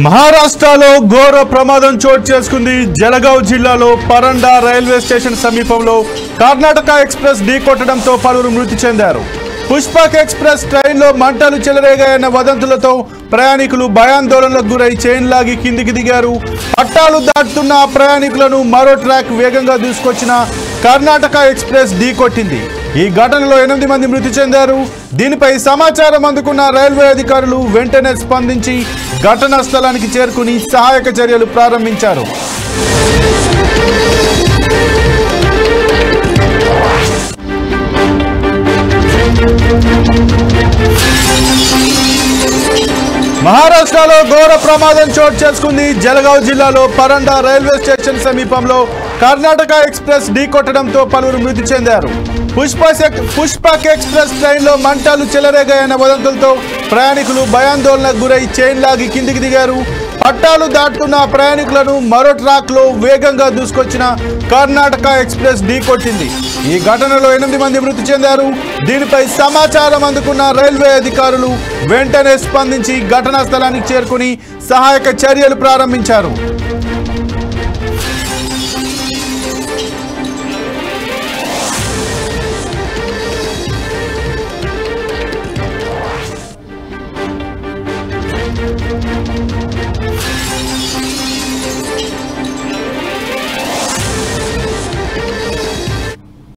మహారాష్ట్రలో ఘోర ప్రమాదం చోటు చేసుకుంది. జలగావ్ జిల్లాలో పరండా రైల్వే స్టేషన్ సమీపంలో కర్ణాటక ఎక్స్ప్రెస్ ఢీకొట్టడంతో పలువురు మృతి చెందారు. పుష్పక్ ఎక్స్ప్రెస్ ట్రైన్లో మంటలు చెలరేగాయన్న వదంతులతో ప్రయాణికులు భయాందోళనలకు గురై చైన్ లాగి కిందికి దిగారు. పట్టాలు దాటుతున్న ప్రయాణికులను మరో ట్రాక్ వేగంగా దూసుకొచ్చిన కర్ణాటక ఎక్స్ప్రెస్ ఢీకొట్టింది. ఈ ఘటనలో 8 మంది మృతి చెందారు. దీనిపై సమాచారం అందుకున్న రైల్వే అధికారులు వెంటనే స్పందించి ఘటనా స్థలానికి చేరుకుని సహాయక చర్యలు ప్రారంభించారు. మహారాష్ట్రలో ఘోర ప్రమాదం చోటు చేసుకుంది. జలగావ్ జిల్లాలో పరండా రైల్వే స్టేషన్ సమీపంలో కర్ణాటక ఎక్స్ప్రెస్ ఢీకొట్టడంతో పలువురు మృతి చెందారు. పుష్పక్ ఎక్స్ప్రెస్ ట్రైన్లో మంటలు చెలరేగాయన్న వదంతులతో ప్రయాణికులు భయాందోళనకు గురై చైన్ లాగి కిందికి దిగారు. పట్టాలు దాటుతున్న ప్రయాణికులను మరో ట్రాక్లో వేగంగా దూసుకొచ్చిన కర్ణాటక ఎక్స్ప్రెస్ ఢీకొట్టింది. ఈ ఘటనలో 8 మంది మృతి చెందారు. దీనిపై సమాచారం అందుకున్న రైల్వే అధికారులు వెంటనే స్పందించి ఘటనా స్థలానికి చేరుకుని సహాయక చర్యలు ప్రారంభించారు.